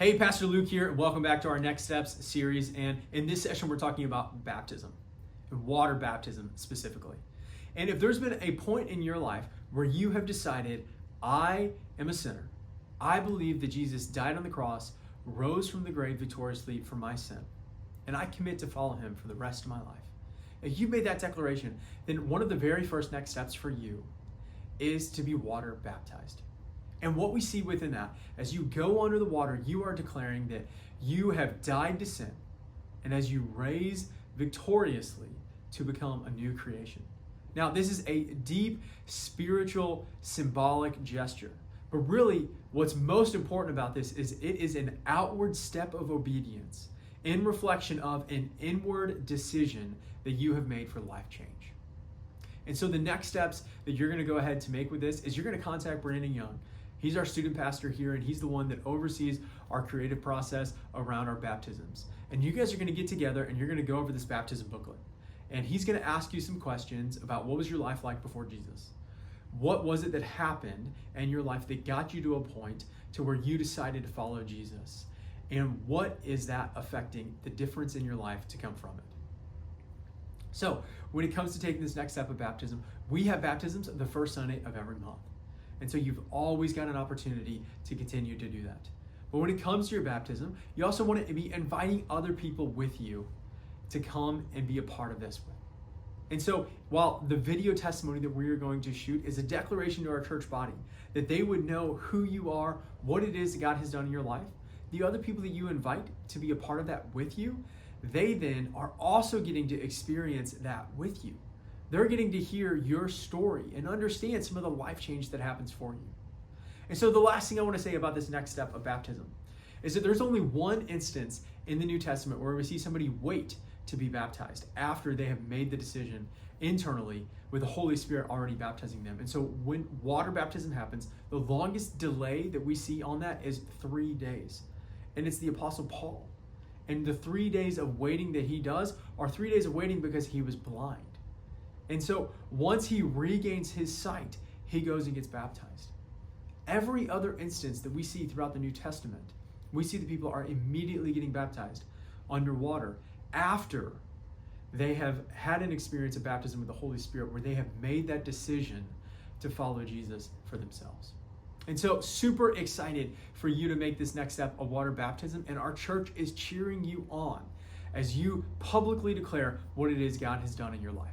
Hey, Pastor Luke here, and welcome back to our Next Steps series. And in this session, we're talking about baptism, and water baptism specifically. And if there's been a point in your life where you have decided, I am a sinner, I believe that Jesus died on the cross, rose from the grave victoriously for my sin, and I commit to follow him for the rest of my life. If you made that declaration, then one of the very first next steps for you is to be water baptized. And what we see within that, as you go under the water, you are declaring that you have died to sin, and as you raise victoriously to become a new creation. Now, this is a deep spiritual symbolic gesture, but really what's most important about this is it is an outward step of obedience in reflection of an inward decision that you have made for life change. And so the next steps that you're going to go ahead to make with this is you're going to contact Brandon Young. He's our student pastor here, and he's the one that oversees our creative process around our baptisms. And you guys are going to get together and you're going to go over this baptism booklet. And he's going to ask you some questions about what was your life like before Jesus? What was it that happened in your life that got you to a point to where you decided to follow Jesus? And what is that affecting the difference in your life to come from it? So when it comes to taking this next step of baptism, we have baptisms the first Sunday of every month. And so you've always got an opportunity to continue to do that. But when it comes to your baptism, you also want to be inviting other people with you to come and be a part of this. And so while the video testimony that we are going to shoot is a declaration to our church body that they would know who you are, what it is that God has done in your life, the other people that you invite to be a part of that with you, they then are also getting to experience that with you. They're getting to hear your story and understand some of the life change that happens for you. And so the last thing I want to say about this next step of baptism is that there's only one instance in the New Testament where we see somebody wait to be baptized after they have made the decision internally with the Holy Spirit already baptizing them. And so when water baptism happens, the longest delay that we see on that is 3 days. And it's the Apostle Paul. And the 3 days of waiting that he does are 3 days of waiting because he was blind. And so once he regains his sight, he goes and gets baptized. Every other instance that we see throughout the New Testament, we see that people are immediately getting baptized underwater after they have had an experience of baptism with the Holy Spirit where they have made that decision to follow Jesus for themselves. And so super excited for you to make this next step of water baptism, and our church is cheering you on as you publicly declare what it is God has done in your life.